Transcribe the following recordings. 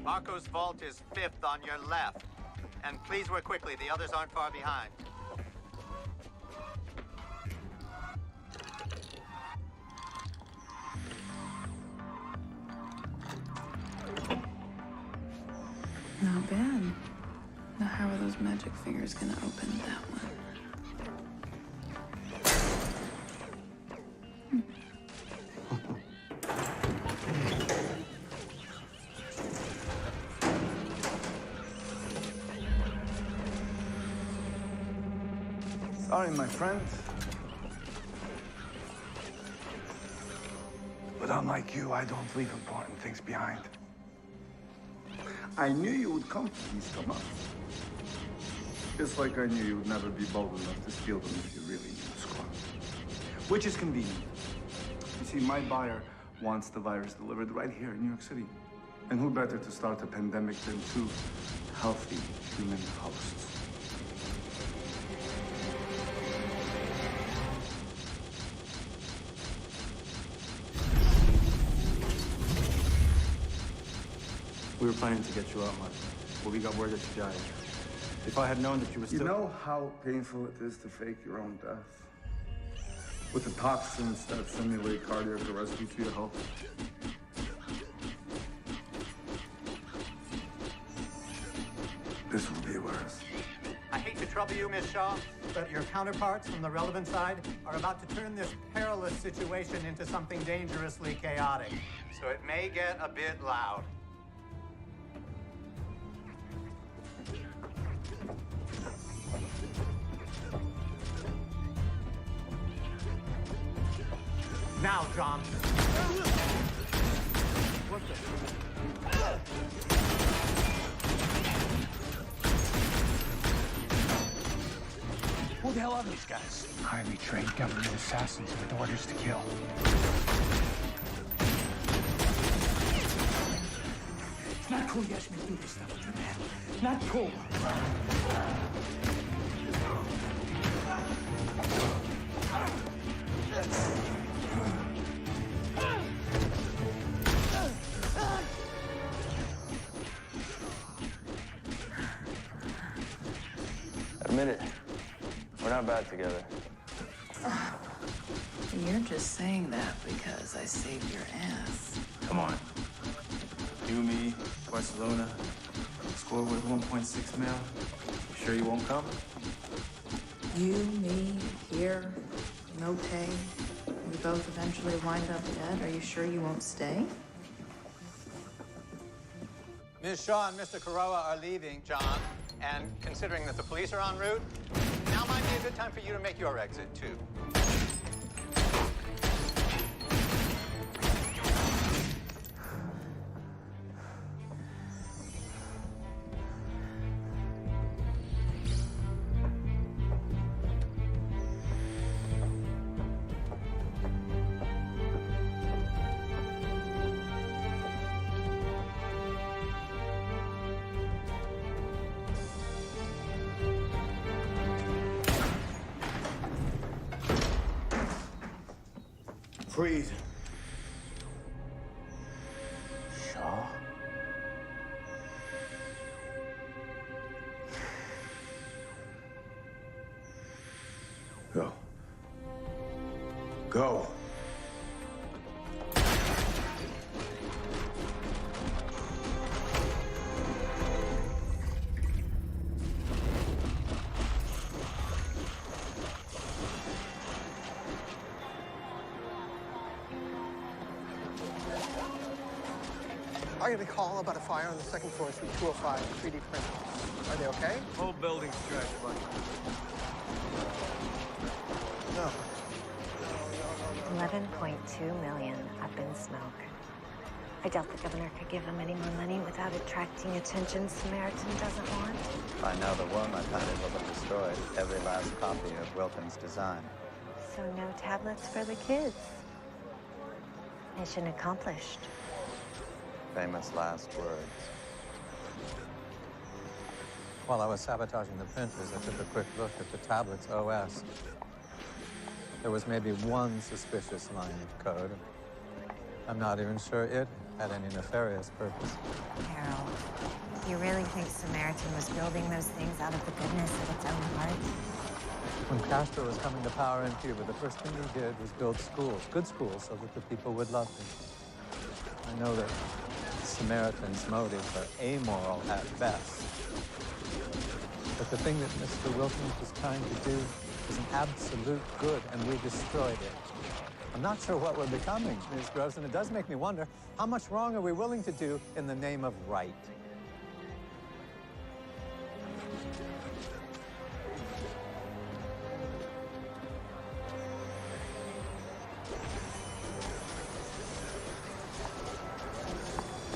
Marco's vault is 5th on your left. And please work quickly, the others aren't far behind. Not bad. Now how are those magic fingers gonna open that one? Sorry, my friend. But unlike you, I don't leave important things behind. I knew you would come to these come up. Just like I knew you would never be bold enough to steal them if you really knew the squad. Which is convenient. You see, my buyer wants the virus delivered right here in New York City. And who better to start a pandemic than two healthy human hosts? We were planning to get you out, Mark, but we got word that you died. If I had known that you were still... You know how painful it is to fake your own death? With the toxins that simulate cardiac arrest due to your health? This will be worse. I hate to trouble you, Miss Shaw, but your counterparts from the relevant side are about to turn this perilous situation into something dangerously chaotic. So it may get a bit loud. Now, John. What the? Who the hell are these guys? Highly trained government assassins with orders to kill. It's not cool you asked me to do this stuff with you, man. Not cool. Admit it. We're not bad together. You're just saying that because I saved your ass. Come on. You, me, Barcelona, score worth 1.6 mil. You sure you won't come? You, me, here, no pay. We both eventually wind up dead. Are you sure you won't stay? Ms. Shaw and Mr. Kuroa are leaving, John. And considering that the police are en route, now might be a good time for you to make your exit, too. Freeze. Shaw? Go. Go. I got a call about a fire on the second floor, suite 205, 3D printers. Are they okay? Whole building's trashed, buddy. No. 11.2 million up in smoke. I doubt the governor could give him any more money without attracting attention Samaritan doesn't want. By now, the Walmart hunters will have destroyed every last copy of Wilton's design. So no tablets for the kids. Mission accomplished. Famous last words. While I was sabotaging the printers, I took a quick look at the tablet's OS. There was maybe one suspicious line of code. I'm not even sure it had any nefarious purpose. Harold, you really think Samaritan was building those things out of the goodness of its own heart? When Castro was coming to power in Cuba, the first thing he did was build schools, good schools, so that the people would love him. I know that Samaritan's motives are amoral at best. But the thing that Mr. Wilkins was trying to do was an absolute good, and we destroyed it. I'm not sure what we're becoming, Ms. Groves, and it does make me wonder, how much wrong are we willing to do in the name of right?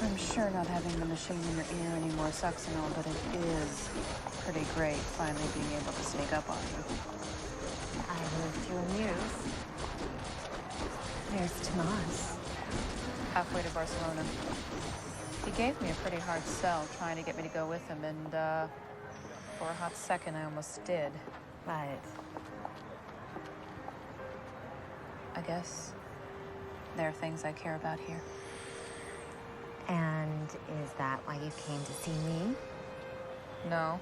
I'm sure not having the machine in your ear anymore sucks and all, but it is pretty great finally being able to sneak up on you. I live to amuse. There's Tomas. Halfway to Barcelona. He gave me a pretty hard sell trying to get me to go with him, and for a hot second I almost did. But I guess there are things I care about here. and is that why you came to see me? No.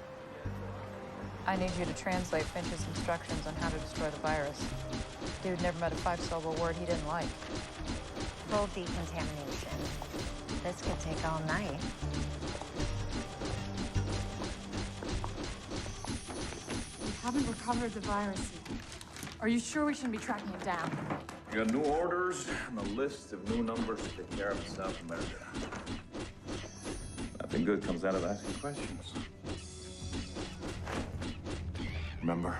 I need you to translate Finch's instructions on how to destroy the virus. Dude never met a 5-syllable word he didn't like. Full decontamination. This could take all night. We haven't recovered the virus yet. Are you sure we shouldn't be tracking it down? You got new orders and a list of new numbers to take care of in South America. Nothing good comes out of asking questions. Remember?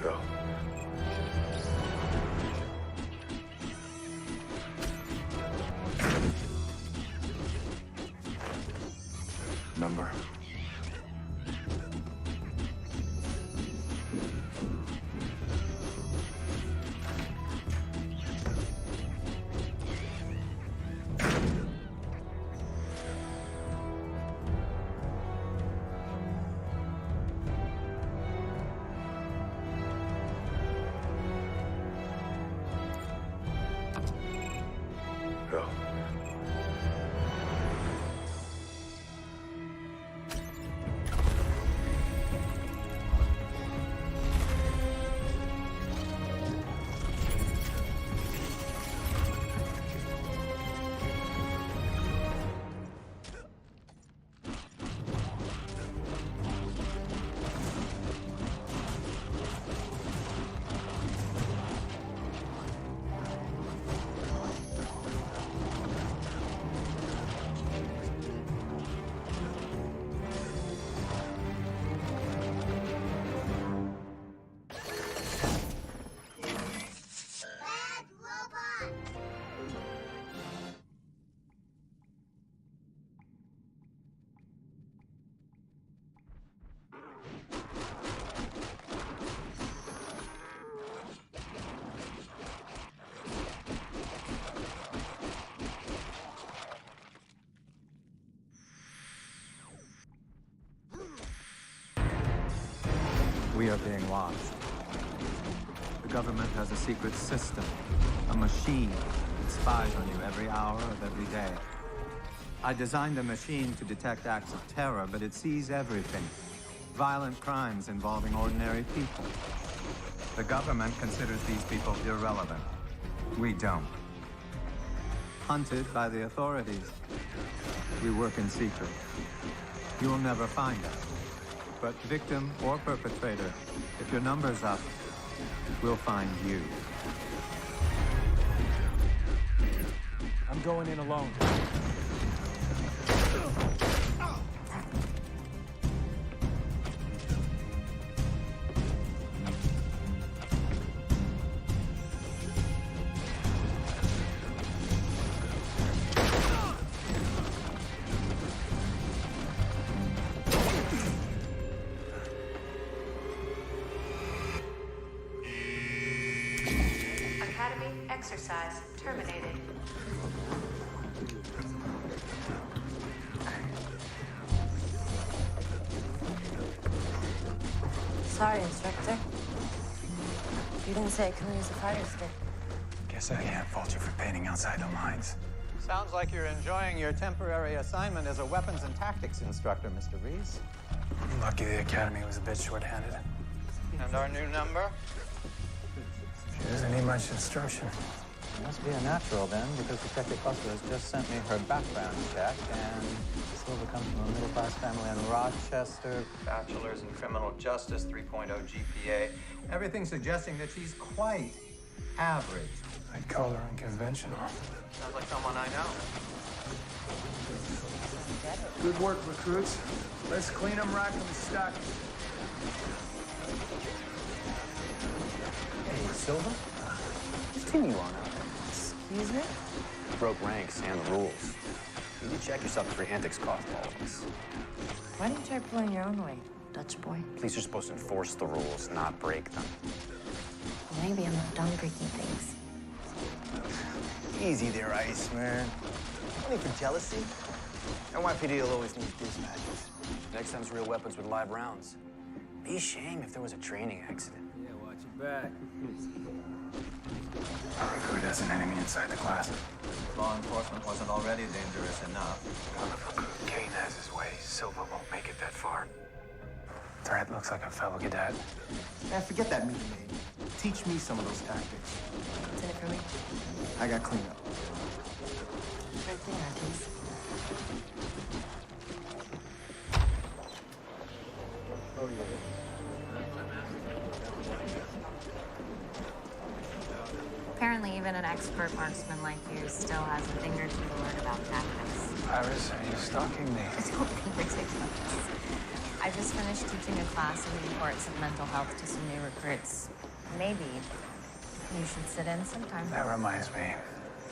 Go. Remember? Go. We are being watched. The government has a secret system, a machine that spies on you every hour of every day. I designed the machine to detect acts of terror, but it sees everything. Violent crimes involving ordinary people. The government considers these people irrelevant. We don't. Hunted by the authorities. We work in secret. You will never find us. But victim or perpetrator, if your number's up, we'll find you. I'm going in alone. Academy exercise terminated. Sorry, instructor. You didn't say I couldn't use the fighter stick. Guess I can't fault you for painting outside the lines. Sounds like you're enjoying your temporary assignment as a weapons and tactics instructor, Mr. Reese. Lucky the Academy was a bit short-handed. And our new number? She doesn't need much instruction. Must be a natural then, because Detective Buster has just sent me her background check, and Silva comes from a middle-class family in Rochester, bachelor's in criminal justice, 3.0 GPA. Everything suggesting that she's quite average. I'd call her unconventional. Sounds like someone I know. Good work, recruits. Let's clean them, rack them, and stack them. Hey, Silva? Which team you on out there? Excuse me? Broke ranks and the rules. You need to check yourself before your antics cost all of us. Why don't you try pulling your own weight, Dutch boy? Police are supposed to enforce the rules, not break them. Maybe I'm not done breaking things. Easy there, Iceman. Only for jealousy. NYPD will always need dispatches. Next time's real weapons with live rounds. Be a shame if there was a training accident. Yeah, watch your back. Our recruit has an enemy inside the class. Law enforcement wasn't already dangerous enough. Kane has his way. Silva won't make it that far. Threat looks like a fellow cadet. Man, forget that meeting, mate. Teach me some of those tactics. What's in it for me? I got cleanup. Right there, please. Oh, yeah. Apparently, even an expert marksman like you still has a thing or two to learn about tactics. Iris, are you stalking me? Don't be ridiculous. I just finished teaching a class on the importance of mental health to some new recruits. Maybe you should sit in sometime. That reminds me.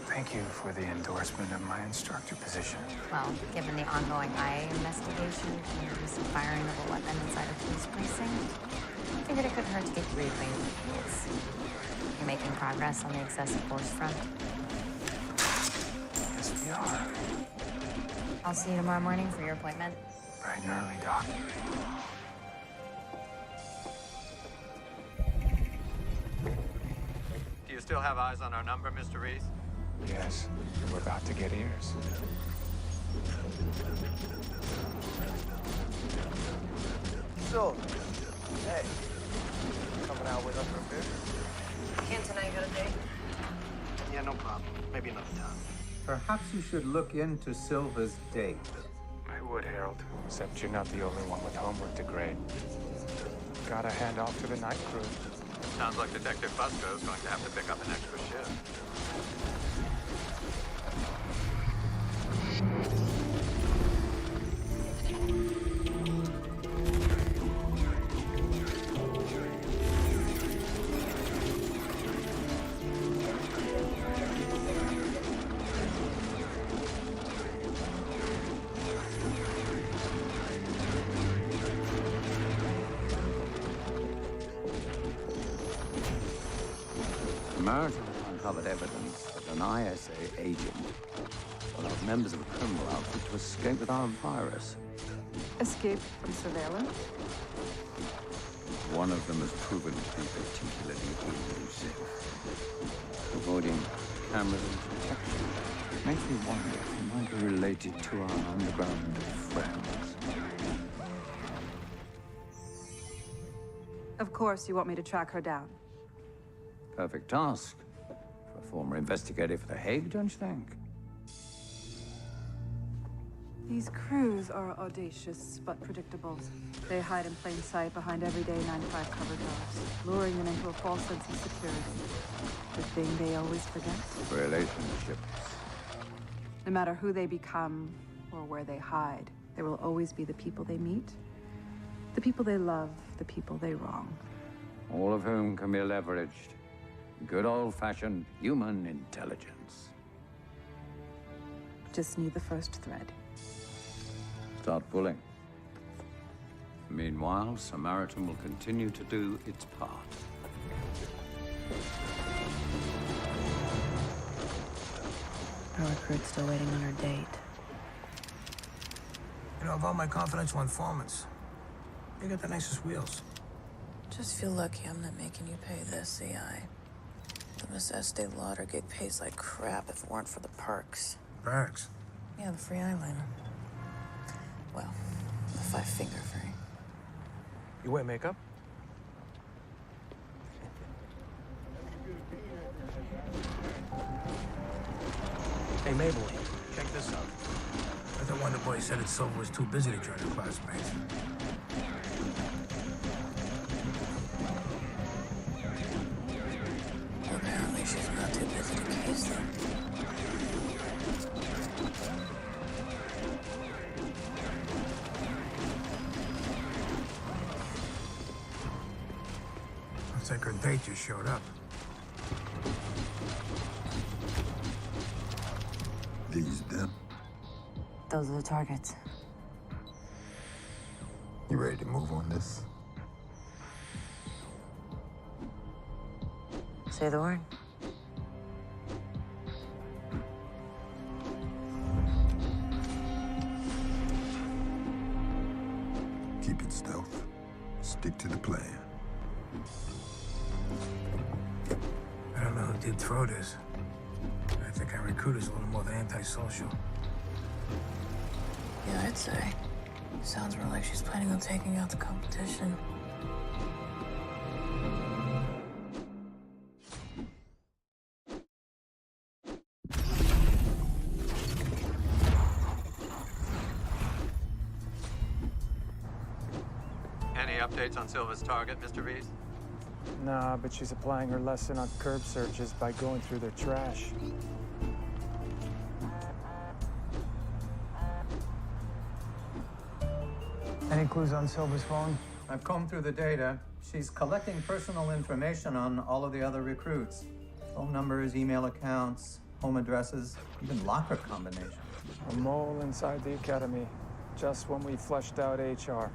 Thank you for the endorsement of my instructor position. Well, given the ongoing IA investigation and the recent firing of a weapon inside a police precinct, I figured it couldn't hurt to get you reacquainted with the rules. You're making progress on the excessive force front. Yes, we are. I'll see you tomorrow morning for your appointment. Bright and early, Doc. Do you still have eyes on our number, Mr. Reese? Yes, we're about to get ears. So, hey, coming out with us for a beer? Can't tonight, you got a date? Yeah, no problem. Maybe another time. Perhaps you should look into Silva's date. I would, Harold. Except you're not the only one with homework to grade. Gotta hand off to the night crew. Sounds like Detective Fusco's going to have to pick up an extra shift. Samaritan uncovered evidence that an ISA agent allowed members of a criminal outfit to escape with our virus. Escape from surveillance? One of them has proven to be particularly elusive. Avoiding cameras and detection makes me wonder if he might be related to our underground friends. Of course you want me to track her down. Perfect task for a former investigator for The Hague, don't you think? These crews are audacious but predictable. They hide in plain sight behind everyday 9-to-5 cover jobs, luring them into a false sense of security. The thing they always forget. Relationships. No matter who they become or where they hide, there will always be the people they meet, the people they love, the people they wrong. All of whom can be leveraged. Good old-fashioned human intelligence. Just need the first thread. Start pulling. Meanwhile, Samaritan will continue to do its part. Our recruit's still waiting on her date. You know, of all my confidential informants, you got the nicest wheels. Just feel lucky I'm not making you pay this, CI. The Miss Estee Lauder gig pays like crap if it weren't for the perks. Perks? Yeah, the free eyeliner. Well, the 5-finger free. You wear makeup? Hey, Mabel, check this out. I thought Wonder Boy said that Silver was too busy to join her classmates. Well, apparently she's not too busy to case them. Looks like her date just showed up. These them? Those are the targets. You ready to move on this? Say the word. Keep it stealth. Stick to the plan. I don't know who Deep Throat is. I think our recruiter's a little more than antisocial. Yeah, I'd say. Sounds more like she's planning on taking out the competition. Any updates on Silva's target, Mr. Reese? Nah, but she's applying her lesson on curb searches by going through their trash. Any clues on Silva's phone? I've combed through the data. She's collecting personal information on all of the other recruits. Phone numbers, email accounts, home addresses, even locker combinations. A mole inside the academy, just when we fleshed out HR.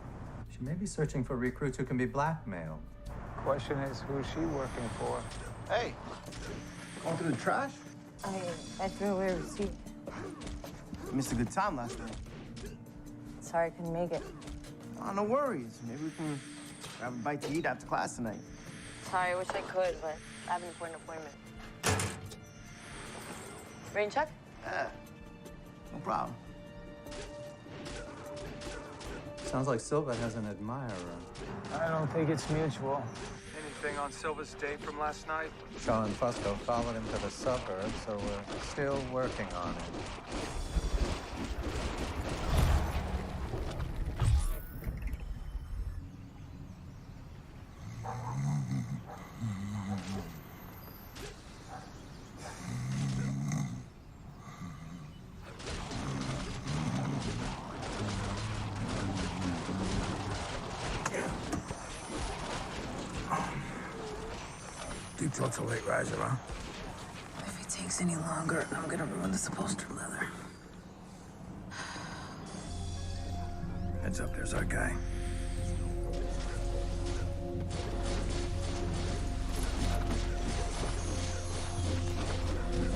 She may be searching for recruits who can be blackmailed. Question is, who's she working for? Hey, going through the trash? I threw away a receipt. You missed a good time last night. Sorry I couldn't make it. Oh, no worries. Maybe we can grab a bite to eat after class tonight. Sorry, I wish I could, but I have an important appointment. Rain check? Yeah, no problem. Sounds like Silva has an admirer. I don't think it's mutual. Anything on Silva's date from last night? Shaw and Fusco followed him to the suburbs, so we're still working on it. Deep Throat's a late riser, huh? If it takes any longer, I'm gonna ruin this upholstery leather. Heads up, there's our guy.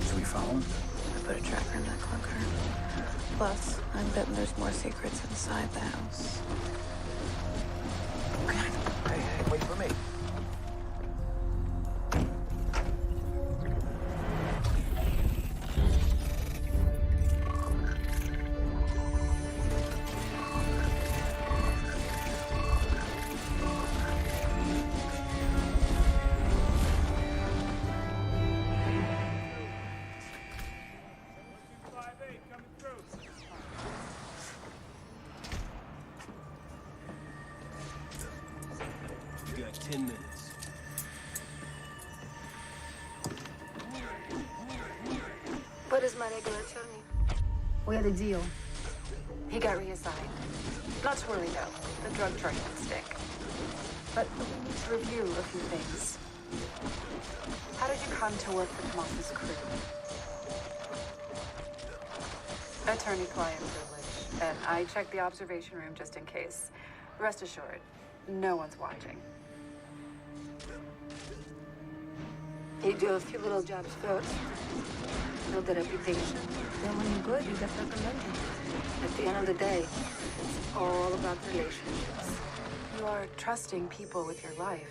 Should we follow him? I put a tracker in that clunker. Plus, I'm betting there's more secrets inside the house. Hey, wait for me. You got 10 minutes. What does my regular tell me? We had a deal. He got reassigned. Not to worry, though. The drug charge won't stick. But we need to review a few things. How did you come to work for Tomas' crew? Attorney-client privilege. And I checked the observation room just in case. Rest assured, no one's watching. You do a few little jobs first, build a reputation. Then when you're good, you get recommended. At the end of the day, it's all about relationships. You are trusting people with your life.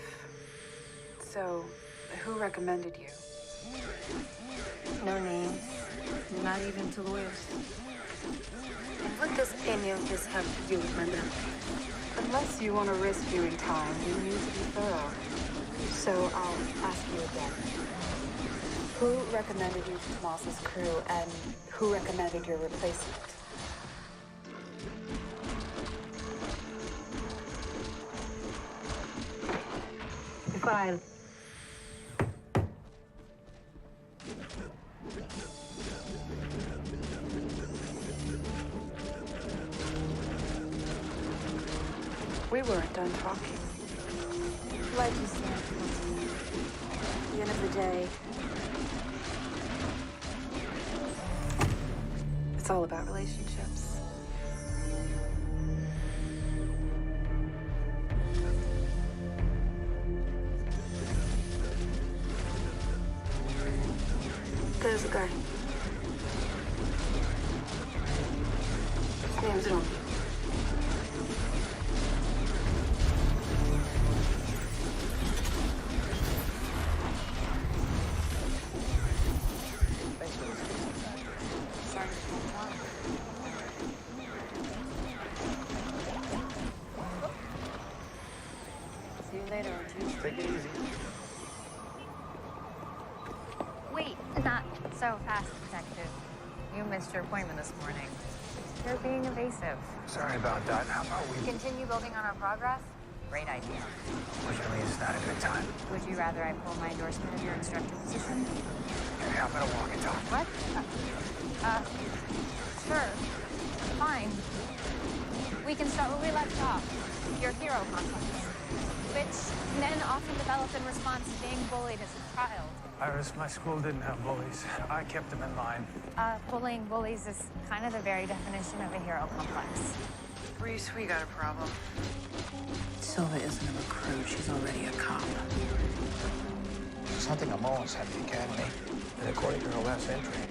So, who recommended you? No names. Not even to lawyers. And what does any of this have to do with my mouth? Unless you want to risk doing time, you need to be thorough. So I'll ask you again. Who recommended you to Tomas's crew, and who recommended your replacement? File. We weren't done talking. Like you said, at the end of the day, it's all about relationships. There's a guy. His name's Ron. See you later, Archie. Take it easy. Wait, not so fast, Detective. You missed your appointment this morning. You're being evasive. Sorry about that. How about we... Continue building on our progress? Great idea. Fortunately, it's not a good time. Would you rather I pull my endorsement of your instructor position? Okay, I'm gonna walk and talk. What? Sure. Fine. We can start where we left off. Your hero complex, which men often develop in response to being bullied as a child. Iris, my school didn't have bullies. I kept them in line. Bullying bullies is kind of the very definition of a hero complex. Reese, we got a problem. Silva isn't a recruit. She's already a cop. Something I'm always at the academy. And according to her last entry,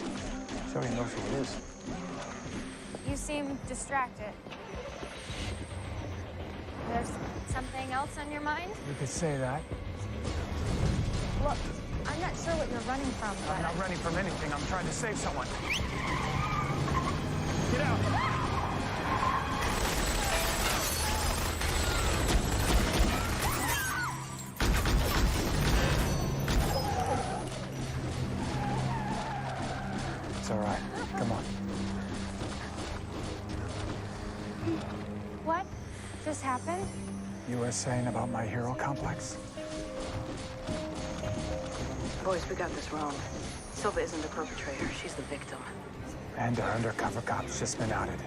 she already knows who it is. You seem distracted. There's something else on your mind? You could say that. Look, I'm not sure what you're running from, but... I'm not running from anything. I'm trying to save someone. Get out! It's all right. Come on. What just happened? You were saying about my hero complex? Boys, we got this wrong. Silva isn't the perpetrator. She's the victim. And our undercover cop's just been outed.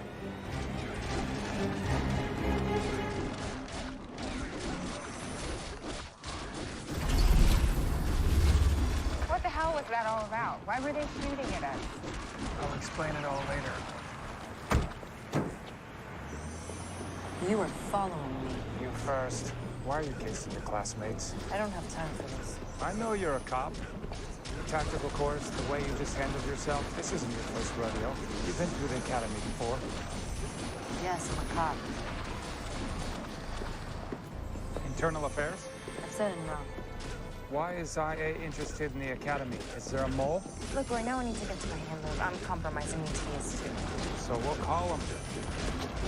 What the hell was that all about? Why were they shooting at us? I'll explain it all later. You are following me. You first. Why are you casing your classmates? I don't have time for this. I know you're a cop. The tactical course, the way you just handled yourself, this isn't your first rodeo. You've been through the academy before. Yes, I'm a cop. Internal affairs? I've said it wrong. Why is IA interested in the academy? Is there a mole? Look, Roy, no one needs to get to my hand move. I'm compromising ETS too. So we'll call them.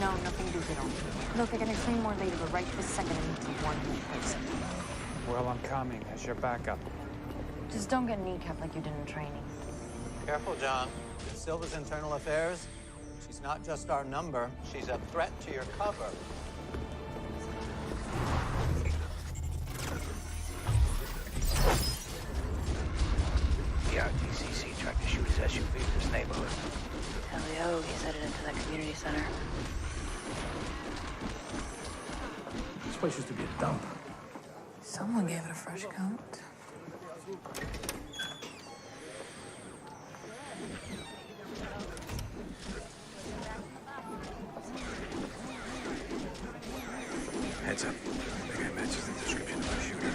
No, nothing digital. Look, I can explain more later, but right this second I need to warn you in person. Well, I'm coming as your backup. Just don't get kneecapped like you did in training. Careful, John. Silva's internal affairs. She's not just our number. She's a threat to your cover. The RTCC tried to shoot his SUV in this neighborhood. Elio, he's headed into that community center. This place used to be a dump. Someone gave it a fresh coat. Heads up. The guy matches the description of our shooter.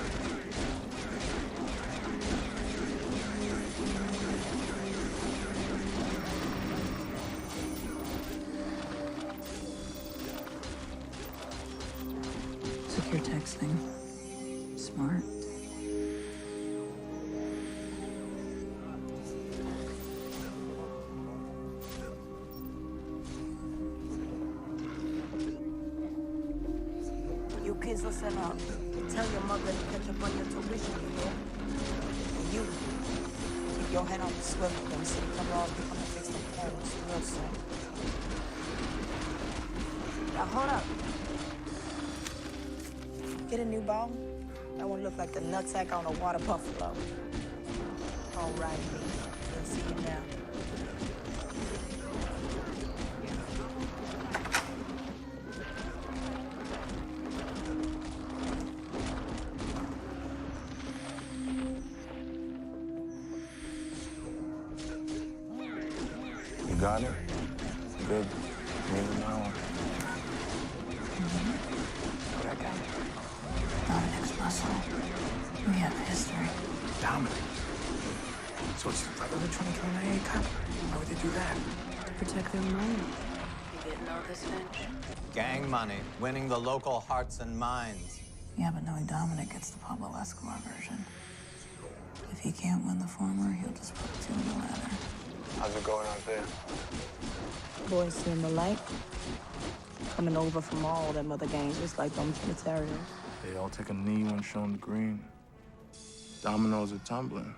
texting. Smart. You kids listen up. Tell your mother to catch up on your tuition, you hear? And you, keep your head on the swivel. Them city come on, you're gonna fix them phones real soon. Now hold up. Get a new ball. That one look like the nutsack on a water buffalo. All right, me. Let's see you now. You got it? Good. Need an hour. What I got? Dominic's muscle. We have history. Dominic. So it's the brother they're trying to kill an AA cop? Why would they do that? To protect their money. You getting all this, Finch? Gang money, winning the local hearts and minds. Yeah, but knowing Dominic gets the Pablo Escobar version. If he can't win the former, he'll just put two in the latter. How's it going out there? Boys seeing the light. Coming over from all them other gangs, just like them Trinitarians. They all take a knee when shown the green. Dominoes are tumbling.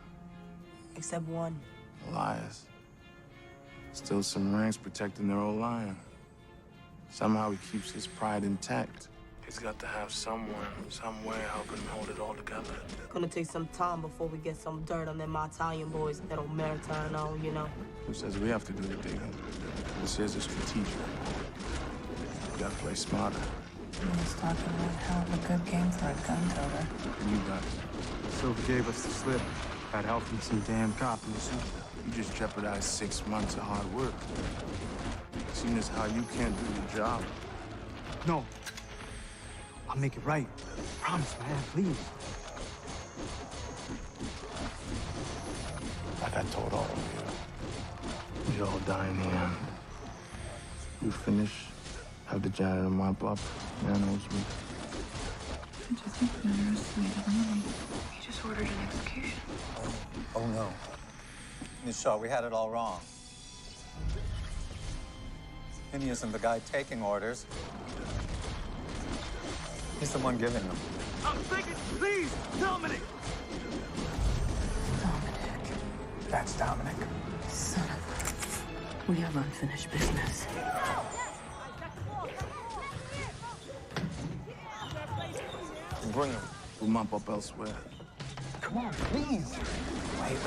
Except one. Elias. Still some ranks protecting their old lion. Somehow he keeps his pride intact. He's got to have someone, somewhere helping him hold it all together. Gonna take some time before we get some dirt on them Italian boys that don't maritime on, you know. Who says we have to do the digging? This is a strategic. We gotta play smarter. He's talking about hell of a good game for a gun toter. You got it. Silver gave us the slip. Got help from some damn copies. You just jeopardized 6 months of hard work. Seeing as how you can't do your job. No. I'll make it right. Promise, man, please. Like I told all of you, we all die in the end. You finish, have the janitor mop up, man knows me. I just think we underestimated the money. He just ordered an execution. Oh no. Miss Shaw, we had it all wrong. Vinny isn't the guy taking orders. He's the one giving them. I'm thinking, please, Dominic! Dominic. That's Dominic. Son of a... We have unfinished business. Bring him. We'll mop up elsewhere. Come on, please. Wait.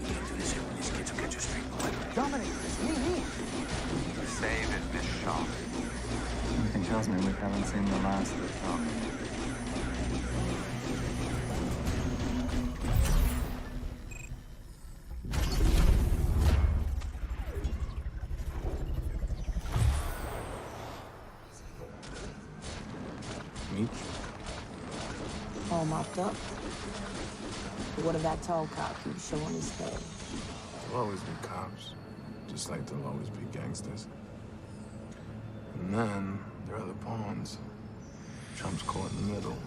You can't do this here when these kids will get you straight, boy. Dominic, me. Save it, Miss Shaw. Something tells me we haven't seen the last of Tom. Meet All mopped up. But what of that tall cop keep showing his head? There'll always be cops, just like there'll always be gangsters. And then there are the pawns. Trump's caught in the middle.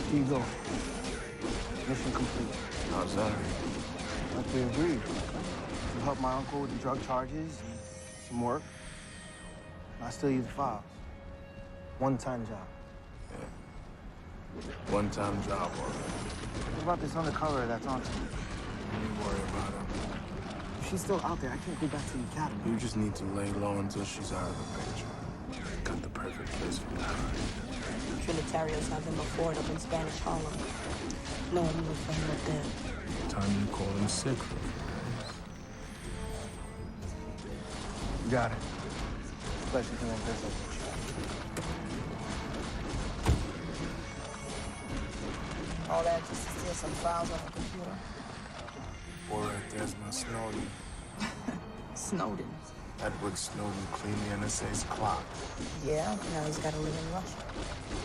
Here you go. Mission complete. How's that? Like we agreed. To help my uncle with the drug charges, some work. I still use the file. One-time job. Yeah. One-time job, all right. What about this undercover that's on to me? Don't you worry about her. If she's still out there, I can't go back to the academy. You just need to lay low until she's out of the picture. Got the perfect place for that. Trinitarios have them a fort up in Spanish Harlem. No one will find up there. Time you call him sick. You got it. Especially doing business. All that just to steal some files on the computer. Boy, right there's my Snowden. Snowden. Edward Snowden cleaned the NSA's clock. Yeah, now he's got to live in Russia.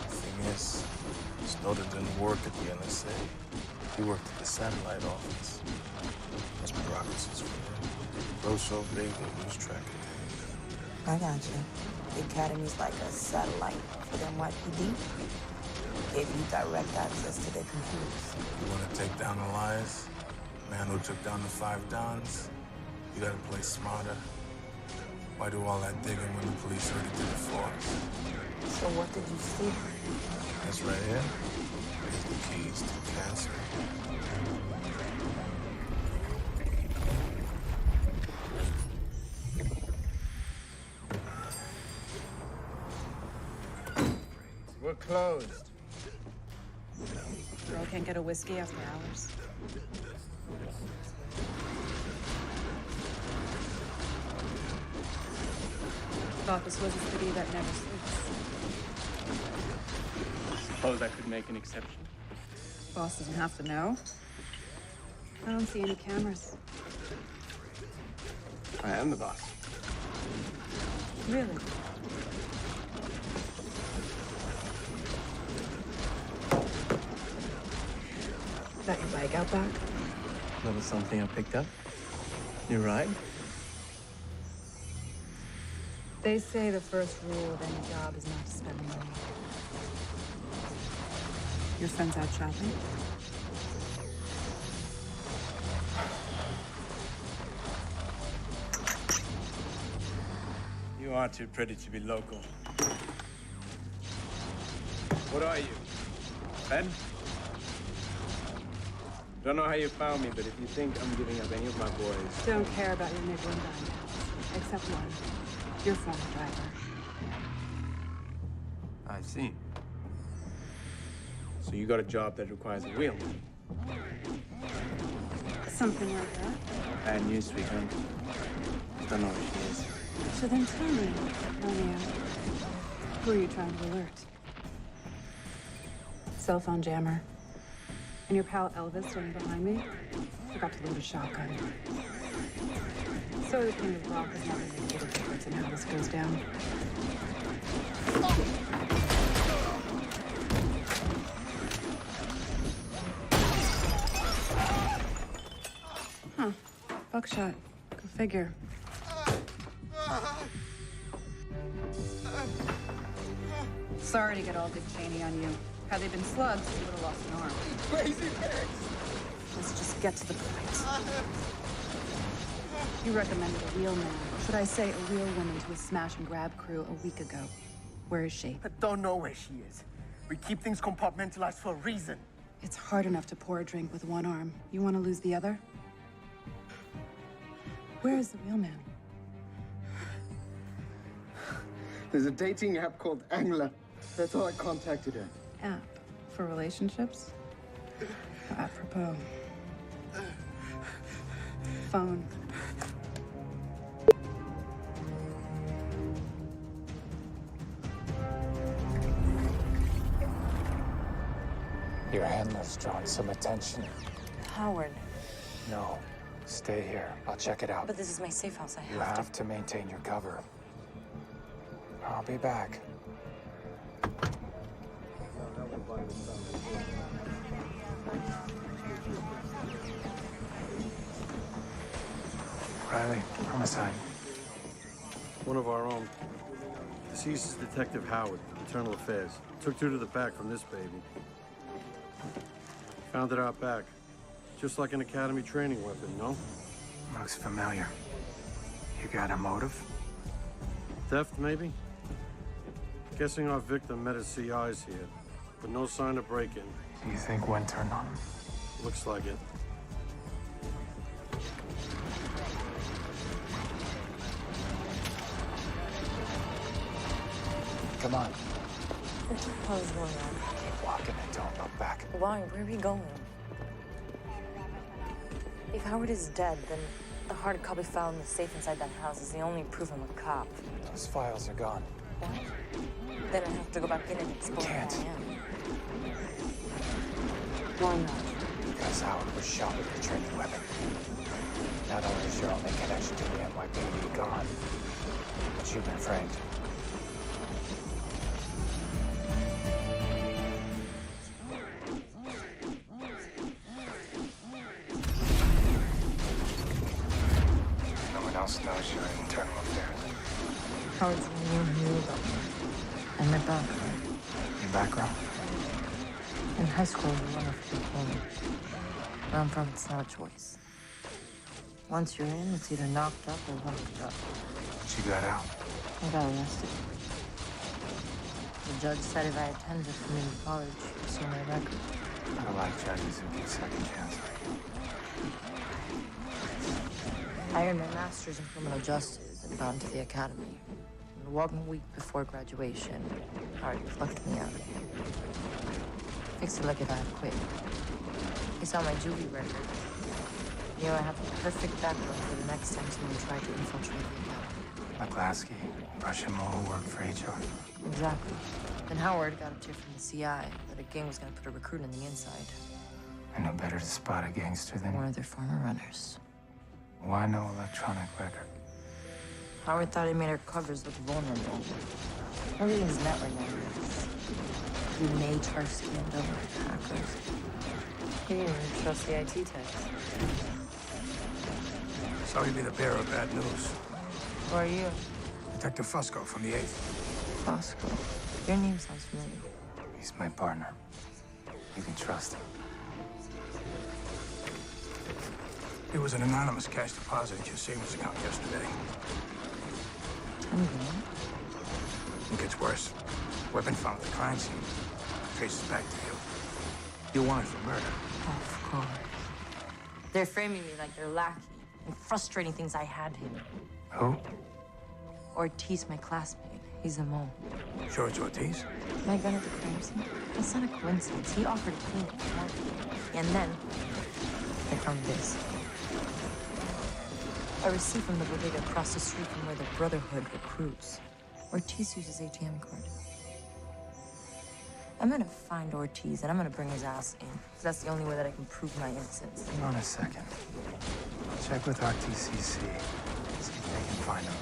The thing is, Snowden didn't work at the NSA. He worked at the satellite office. That's bureaucracies for him. Grow so big, they lose track of I got you. The Academy's like a satellite for the NYPD. Gave you direct access to their computers. You want to take down Elias? Man who took down the 5 Dons? You gotta play smarter. Why do all that digging when the police already did it for us? So what did you see? That's right here. Here's the keys to cancer. We're closed. Girl can't get a whiskey after hours. Thought this was a city that never sleeps. Suppose I could make an exception. Boss doesn't have to know. I don't see any cameras. I am the boss. Really? Is that your bike out back? That was something I picked up. You ride? They say the first rule of any job is not to spend money. Your friend's out shopping? You are too pretty to be local. What are you? Ben? Don't know how you found me, but if you think I'm giving up any of my boys... Don't care about your nickel and dime pals, except one. Your former driver. I see. So you got a job that requires a wheel? Something like that. Bad news, sweetheart. Don't know where she is. So then tell me, Romeo, who are you trying to alert? Cell phone jammer. And your pal Elvis standing behind me forgot to load a shotgun. So the King of Rock has never made a difference in how this goes down. Huh. Buckshot. Go figure. Sorry to get all Dick Cheney on you. Had they been slugs, you would have lost an arm. Crazy pigs! Let's just get to the point. You recommended a real man, or should I say a real woman, to a smash and grab crew a week ago. Where is she? I don't know where she is. We keep things compartmentalized for a reason. It's hard enough to pour a drink with one arm. You want to lose the other? Where is the real man? There's a dating app called Angler. That's how I contacted her. App for relationships? Apropos. Phone. Your handler's drawn some attention. Howard. No, stay here. I'll check it out. But this is my safe house. You have to maintain your cover. I'll be back. Riley, homicide. One of our own. Deceased is Detective Howard, Internal Affairs. Took two to the back from this baby. Found it out back. Just like an academy training weapon, no? Looks familiar. You got a motive? Theft, maybe? Guessing our victim met his CIs here, but no sign of break-in. Do you think one turned on him? Looks like it. Come on. What is going on? Keep walking and don't look back. Why? Where are we going? If Howard is dead, then the hard copy file in the safe inside that house is the only proof I'm a cop. Those files are gone. What? Then I have to go back in and explore who I am. Why not? Because Howard was shot with a training weapon. Not only is your only connection to the NYPD gone, but you've been framed. Howard's knew about me. And my background. Your background? In high school, we won a diploma. Where I'm from, it's not a choice. Once you're in, it's either knocked up or locked up. She got out. I got arrested. The judge said if I attended community college, he'd see my record. I don't like judges who give second chances. I earned my master's in criminal justice and got into the academy. And 1 week before graduation, Howard plucked me out. Fixed it like if I had quit. He saw my juvie record. You know, I have the perfect background for the next time someone tried to infiltrate the academy. McClaskey, Russian mole who worked for HR. Exactly. Then Howard got a tip from the CI that a gang was going to put a recruit on the inside. I know better to spot a gangster than One of their former runners. Why no electronic record? Howard thought he made our covers look vulnerable. Everything's network nowadays. The HR scandal, hackers. He didn't even trust the IT techs. Sorry to be the bearer of bad news. Who are you? Detective Fusco from the 8th. Fosco. Your name sounds familiar. He's my partner. You can trust him. It was an anonymous cash deposit at your savings account yesterday. It gets worse. Weapon found at the crime scene. Traces back to you. You're wanted for murder. Of course. They're framing me like they're lackey and frustrating things I had him. Who? Ortiz, my classmate. He's a mole. Sure it's Ortiz? My gun at the crime scene? That's not a coincidence. He offered to clean it for me. And then, I found this. A receipt from the bodega across the street from where the Brotherhood recruits. Ortiz uses ATM card. I'm gonna find Ortiz and I'm gonna bring his ass in. 'Cause that's the only way that I can prove my innocence. Hang on a second. Check with RTCC. See if they can find him.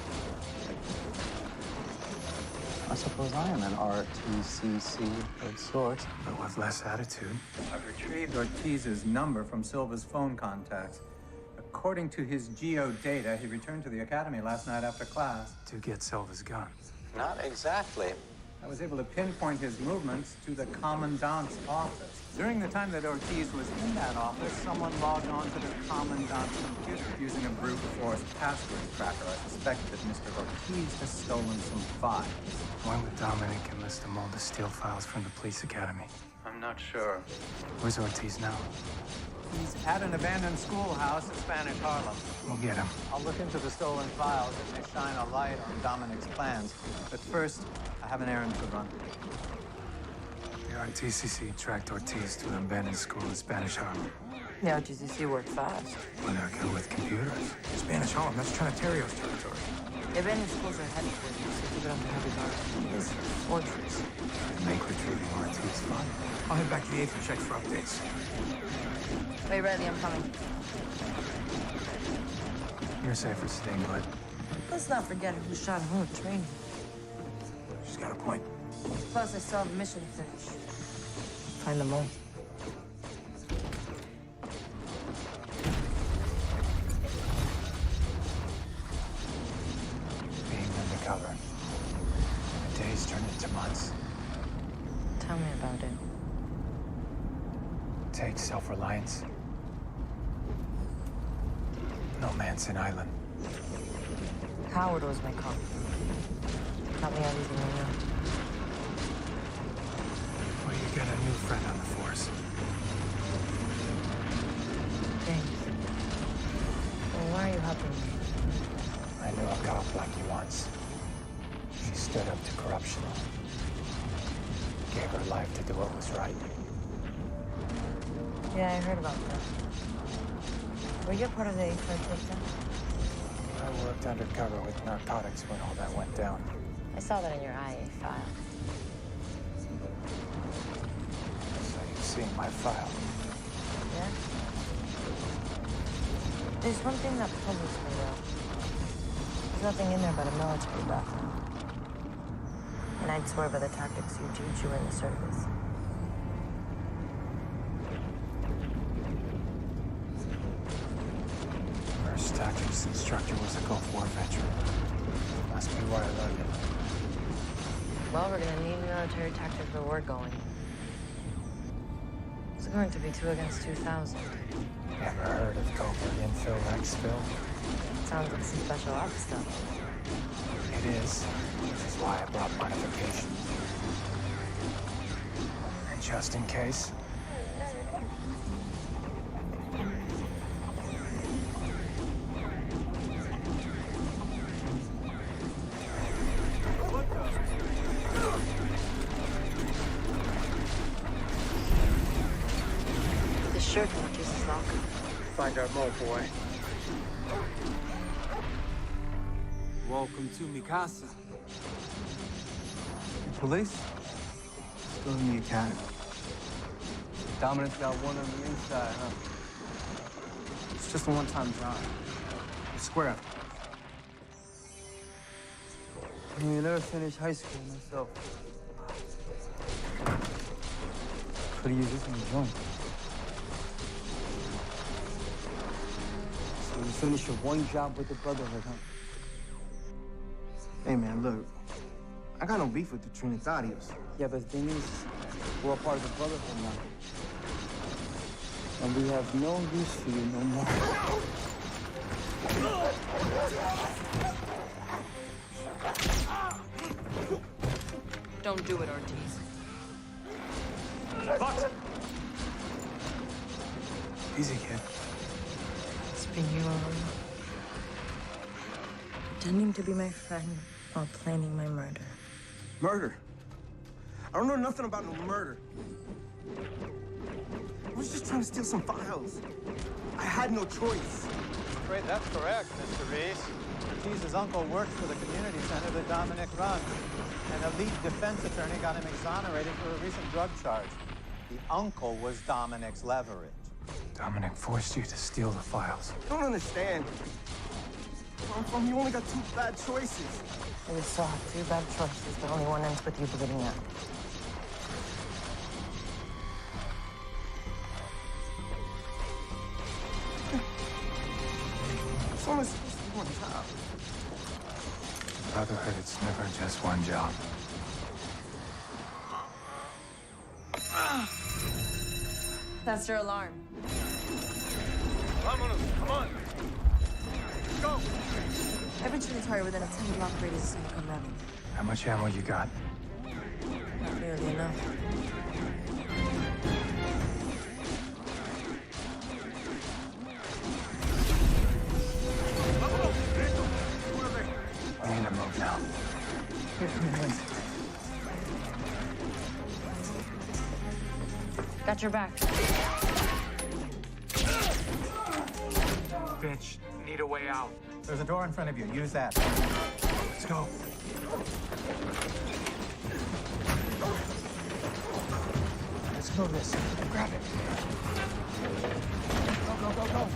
I suppose I am an RTCC of sorts. But with less attitude. I've retrieved Ortiz's number from Silva's phone contacts. According to his geo data, he returned to the academy last night after class. To get Silva's gun. Not exactly. I was able to pinpoint his movements to the commandant's office. During the time that Ortiz was in that office, someone logged on to the commandant's computer using a brute force password cracker. I suspect that Mr. Ortiz has stolen some files. Why would Dominic enlist a mole to steal files from the police academy? I'm not sure. Where's Ortiz now? He's at an abandoned schoolhouse in Spanish Harlem. We'll get him. I'll look into the stolen files. It may shine a light on Dominic's plans. But first, I have an errand to run. The RTCC tracked Ortiz to an abandoned school in Spanish Harlem. Yeah, RTCC worked fast. Well, they're good with computers. Spanish Harlem, that's Trinitarios territory. The abandoned schools are headquarters, so keep it on the heavy guard. It's a fortress. Make retrieving Ortiz fun. I'll head back to the 8th and check for updates. Wait, Riley, I'm coming. You're safer staying put. Let's not forget who shot who at training. She's got a point. Plus, I still have a mission to finish. Find them all. Being undercover. The days turn into months. Tell me about it. Take self-reliance. No man's an island. Howard was my cop. Taught me everything I know. Well, you got a new friend on the force. Thanks. Well, why are you helping me? I knew a cop like you once. She stood up to corruption. Gave her life to do what was right. Yeah, I heard about that. Were you part of the HR takedown? I worked undercover with narcotics when all that went down. I saw that in your IA file. So you've seen my file. Yeah? There's one thing that puzzles me, though. There's nothing in there but a military background. And I'd swear by the tactics you teach you in the service. First tactic This instructor was a Gulf War veteran. Must be why I learned it. Well, we're gonna need military tactic reward going. It's going to be 2 against 2,000. Ever heard of covert infill exfil? Sounds like some special ops stuff. It is, which is why I brought modification. And just in case. This shirt matches his locker. Find our Mo, boy. Welcome to Mikasa. Police? Still in the academy. Dominic's got one on the inside, huh? It's just a one-time job. Square. I never finished high school myself. Could've used this in the joint. So you finish your one job with the Brotherhood, huh? Hey, man, look. I got no beef with the Trinitarios. Yeah, but the thing is, we're all part of the Brotherhood now. And we have no use for you no more. Don't do it, Ortiz. What? Easy, kid. It's been you all along. Pretending to be my friend while planning my murder. Murder? I don't know nothing about no murder. I was just trying to steal some files. I had no choice. Afraid that's correct, Mr. Reese. Ortiz's uncle worked for the community center that Dominic runs. An elite defense attorney got him exonerated for a recent drug charge. The uncle was Dominic's leverage. Dominic forced you to steal the files. You don't understand. Where I'm from, you only got 2 bad choices. You still have 2 bad choices, but only one ends with you bleeding out. It's only supposed to be one job. Brotherhood, it's never just one job. That's your alarm. Come on. Go! Every Trinitarian within a 10-block radius is gonna come running. How much ammo you got? Not nearly enough. We need to move now. Got your back. Bitch, need a way out. There's a door in front of you. Use that. Let's go. Let's move this. Grab it. Go.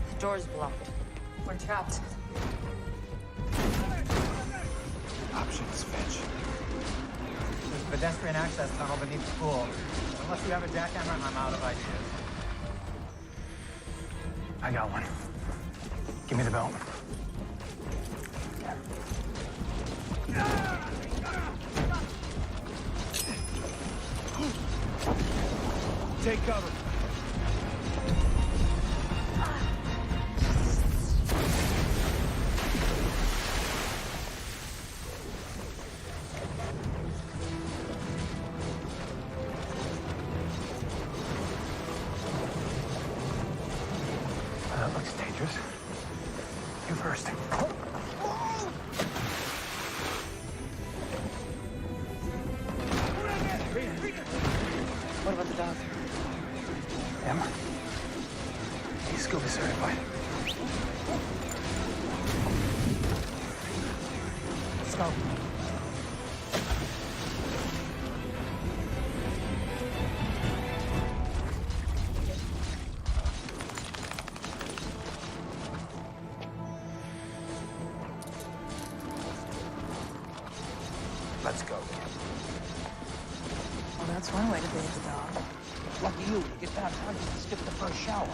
The door's blocked. We're trapped. Options, Finch. There's a pedestrian access tunnel beneath the pool. Unless you have a jackhammer, I'm out of ideas. I got one. Give me the belt. Take cover. That looks dangerous. You first. What about the dog? Him? He's Scuba certified. Let's go. That's one way to bathe the dog. Lucky you get baptized and skip the first shower.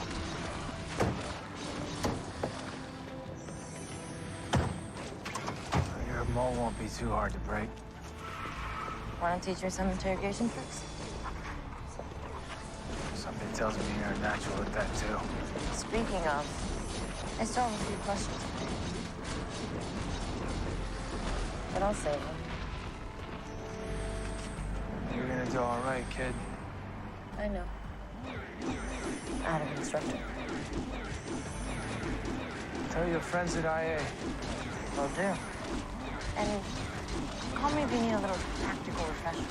Your mold won't be too hard to break. Want to teach her some interrogation tricks? Something tells me you're natural at that, too. Speaking of, I still have a few questions for you. But I'll save them. You're gonna do all right, kid. I know. I had an instructor. Tell your friends at IA. Will do. And call me if you need a little tactical refresher.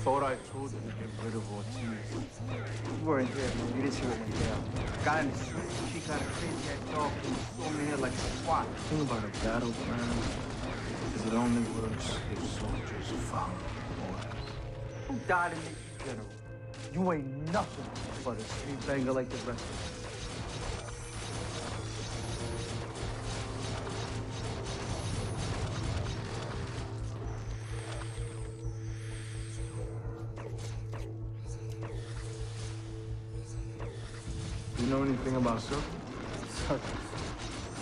Thought I told you to get rid of Ortiz. You weren't here, man. You just hear it went down. Guy in the street, she got a crazy-ass dog and stormed in here like a SWAT. The thing about a battleground is it only works if soldiers follow orders. Who died in Navy General? You ain't nothing but a street banger like the rest of us. You know anything about circles? Circles.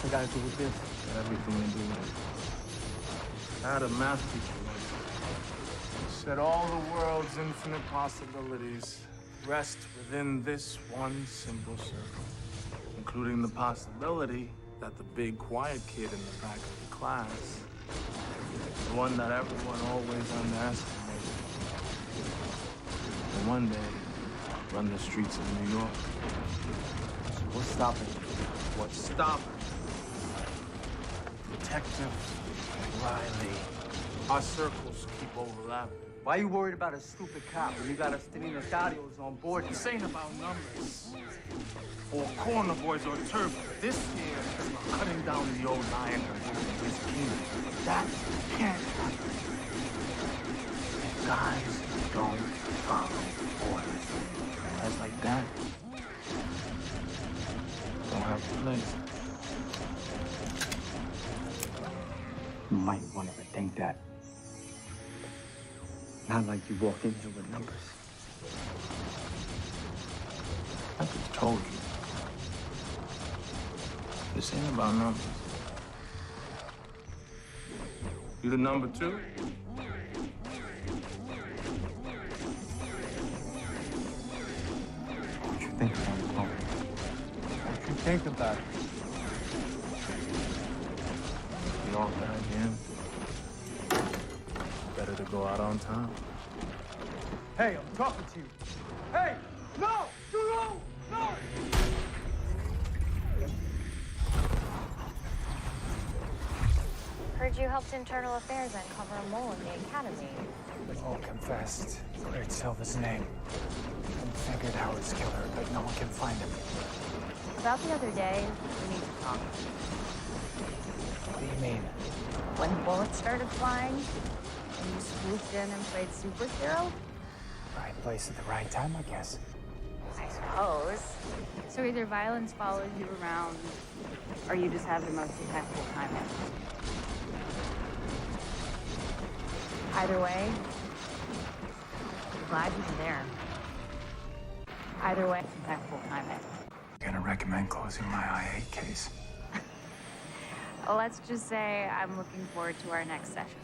I gotta do with this. Everything to do with it. I had a math teacher once. Said all the world's infinite possibilities rest within this one simple circle, including the possibility that the big quiet kid in the back of the class, the one that everyone always underestimated, will one day run the streets of New York. What's stopping you? What's stopping? Detective Riley. Our circles keep overlapping. Why you worried about a stupid cop when you got a Stenotarios on board? This ain't about numbers. Or corner boys or turf. This here is about cutting down the old lion herd with his king. That can't happen. Guys don't follow orders. Guys like that don't have a place. You might want to rethink that. Not like you walked in here with numbers. I just told you. This ain't about numbers. You the number two? What you think about it, Paul? What you think about it? We all die again. Better to go out on time. Hey, I'm talking to you. Hey! No! No! No! Heard you helped Internal Affairs uncover a mole in the academy. The mole confessed, cleared Silva's name, and figured Howard's killer, but no one can find him. About the other day, we need to talk. What do you mean? When bullets started flying, and you swooped in and played superhero? Right place at the right time, I guess. I suppose. So either violence follows you around, or you just have the most impeccable timing. Either way, I'm glad you were there. Either way, impeccable timing. I'm gonna recommend closing my IA case. Well, let's just say I'm looking forward to our next session.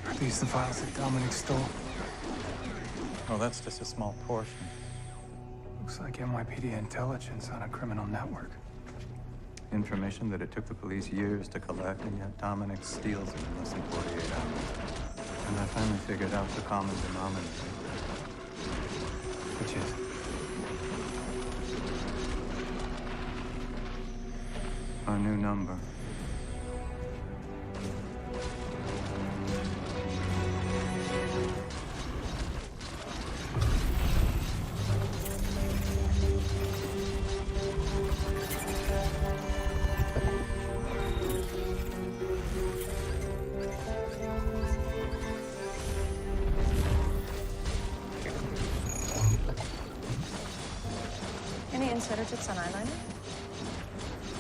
Are these the files that Dominic stole? Oh, that's just a small portion. Looks like NYPD intelligence on a criminal network. Information that it took the police years to collect, and yet Dominic steals it in less than 48 hours. And I finally figured out the common denominator. Which is? Our new number. Ceratus on eyeliner?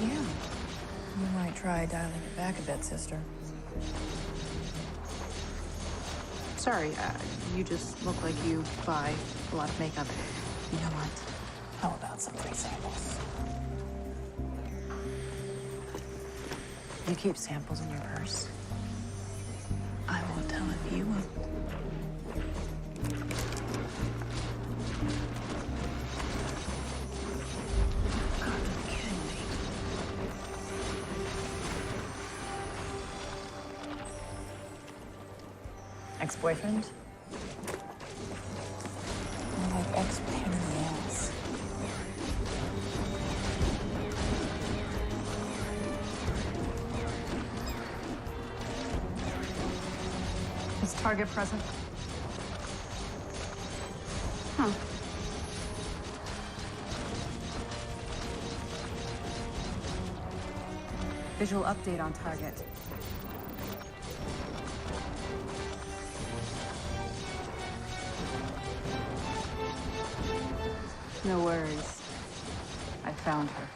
Yeah. You might try dialing it back a bit, sister. Sorry, you just look like you buy a lot of makeup. You know what? How about some free samples? You keep samples in your purse? I won't tell if you will. Ex-boyfriend? More like ex-pain in the ass. Is target present? Huh. Visual update on target. No worries. I found her.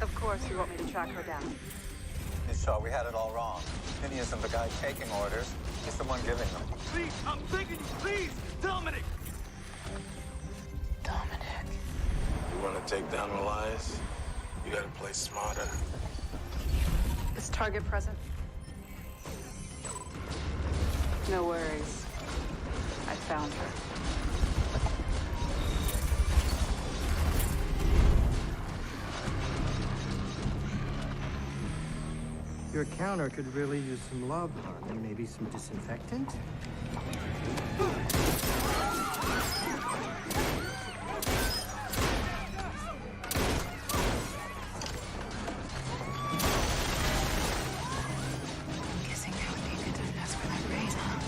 Of course you want me to track her down. Miss Shaw, we had it all wrong. Phineas isn't the guy taking orders. He's the one giving them. Please, I'm begging you, please! Dominic! Dominic. You want to take down Elias? You gotta play smarter. Is target present? No worries. I found her. Your counter could really use some love, and maybe some disinfectant. I'm guessing that would be a good time to ask for that raise, huh?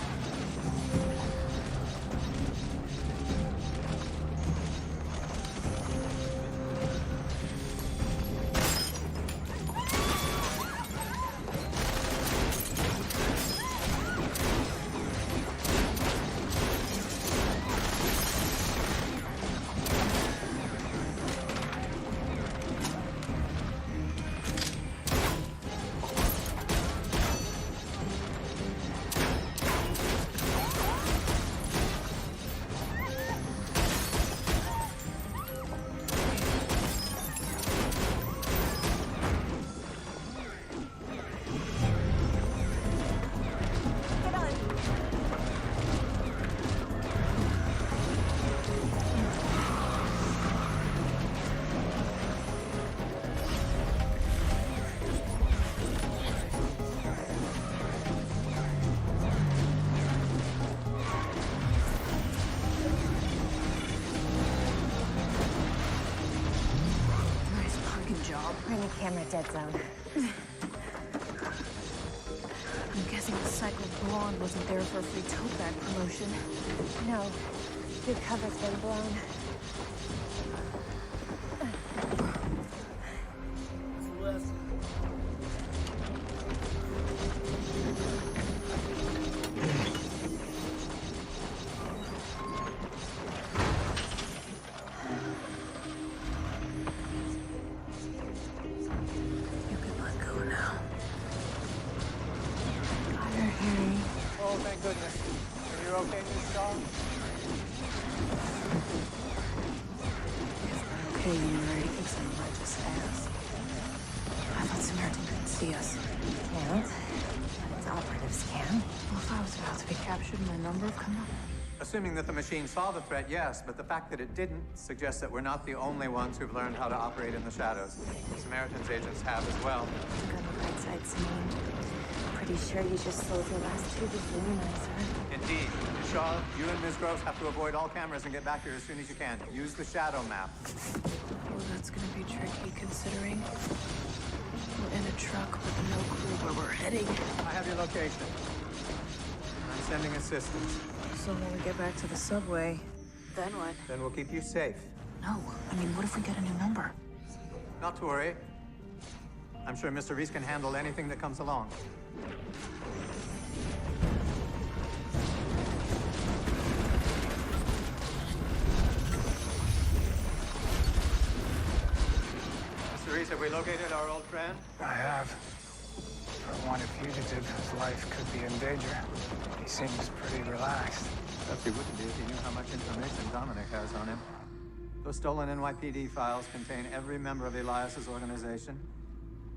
We're in the camera dead zone. I'm guessing the cycled blonde wasn't there for a free tote bag promotion. No, your cover's been blown. Oh, thank goodness. Are you okay, Miss Shaw? Okay, you were ready to kick some righteous ass. I thought Samaritan couldn't see us. Can't. But its operatives can. Well, if I was about to be captured, my number would come up. Assuming that the machine saw the threat, yes, but the fact that it didn't suggests that we're not the only ones who've learned how to operate in the shadows. Samaritan's agents have as well. Look on the bright side, Simone. Pretty sure you just sold your last tube of luminizer. Indeed. Shaw, you and Ms. Groves have to avoid all cameras and get back here as soon as you can. Use the shadow map. Well, that's gonna be tricky, considering we're in a truck with no clue where we're heading. I have your location. I'm sending assistance. So when we get back to the subway, then what? Then we'll keep you safe. No, I mean, what if we get a new number? Not to worry. I'm sure Mr. Reese can handle anything that comes along. Mr. Reese, have we located our old friend? I have. For a wanted fugitive whose life could be in danger. He seems pretty relaxed. Perhaps he wouldn't be if he knew how much information Dominic has on him. Those stolen NYPD files contain every member of Elias's organization,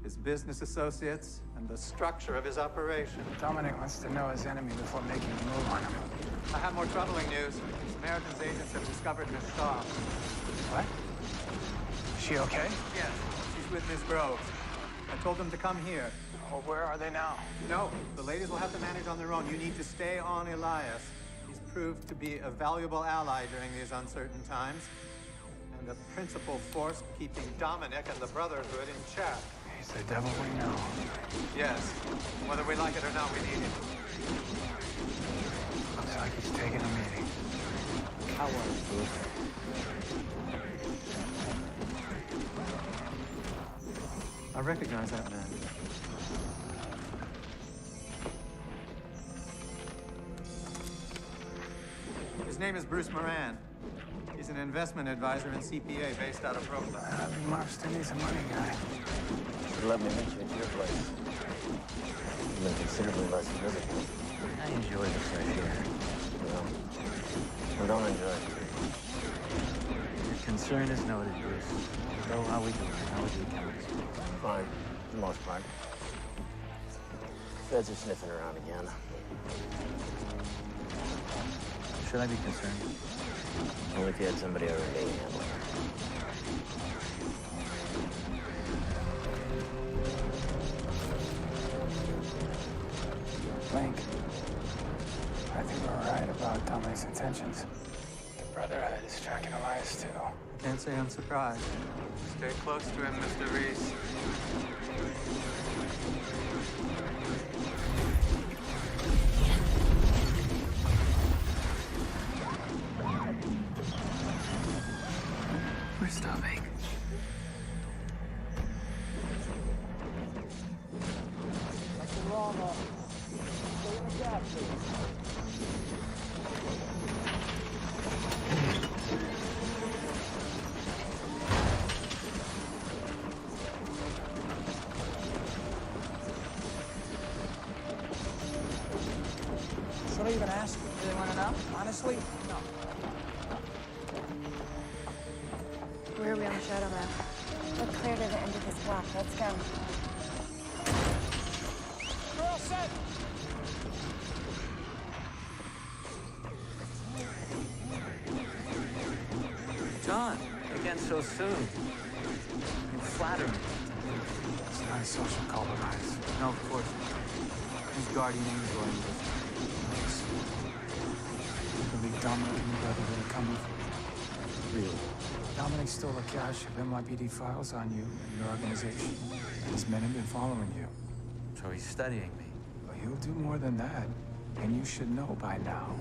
his business associates, and the structure of his operation. Dominic wants to know his enemy before making a move on him. I have more troubling news. Samaritan's agents have discovered Miss Shaw. What? Is she okay? Yes, she's with Miss Groves. I told them to come here. Well, where are they now? No, the ladies will have to manage on their own. You need to stay on Elias. He's proved to be a valuable ally during these uncertain times, and a principal force keeping Dominic and the Brotherhood in check. He's the devil we know. Yes, whether we like it or not, we need him. Looks like he's taking a meeting. I recognize that man. His name is Bruce Moran. He's an investment advisor and CPA based out of Brooklyn. Marston, he's a money guy. Should let me meet you at your place. You've been considerably less visible. I enjoy the fresh air. Well, we don't enjoy it. Your concern is noted, Bruce. So how we doing? How are the accounts? Fine, for the most part. Feds are sniffing around again. Should I be concerned? Only if you had somebody already handling it. Link, I think we're right about Dominic's intentions. The Brotherhood is tracking Elias, too. Can't say I'm surprised. Stay close to him, Mr. Reese. We're stopping. Nothing wrong, stay in the gap, please. Should I even ask you? Really want to know? Honestly? No. Where are we on the shadow map? We're clear to the end of this block. Let's go. We're all set! John, again so soon. You flatter me. It's not a social compromise. No, of course not. His guardian angel and this. I believe Dominic and the Brotherhood are coming for you. Really? Dominic stole a cache of NYPD files on you and your organization. And his men have been following you. So he's studying me. Well, he'll do more than that. And you should know by now.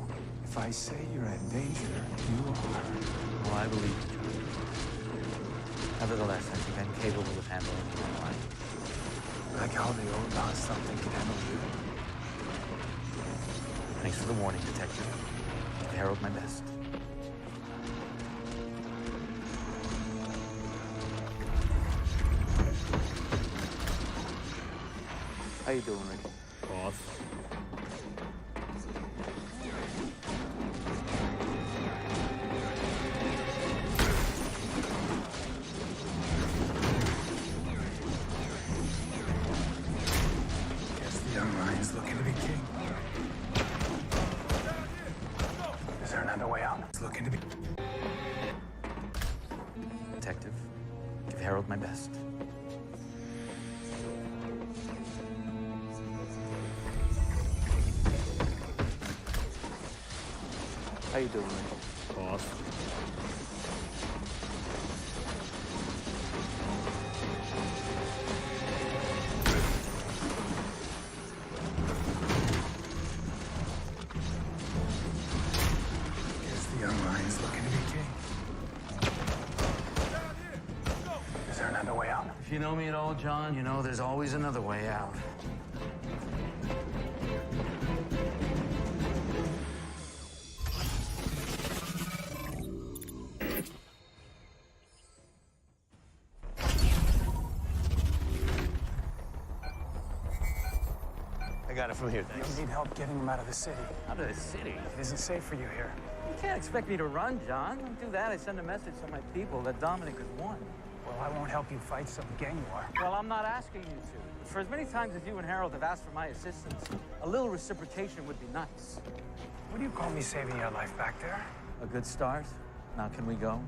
If I say you're in danger, you are. Well, I believe you, John. Nevertheless, I think I'm capable of handling my own life. Like how the old boss thought they could handle you. Thanks for the warning, Detective. I herald my best. How you doing, Ricky? Boss. Guess the young lion's looking to be king. There's a Give Harold my best. How you doing, Boss? Guess the young lion's looking to be king. Is there another way out? If you know me at all, John, you know there's always another way out. I got it from here, thanks. You'll need help getting him out of the city. Out of the city? It isn't safe for you here. You can't expect me to run, John. Don't do that. I send a message to my people that Dominic has won. Well, I won't help you fight some gang war. Well, I'm not asking you to. For as many times as you and Harold have asked for my assistance, a little reciprocation would be nice. What do you call me saving your life back there? A good start. Now, can we go?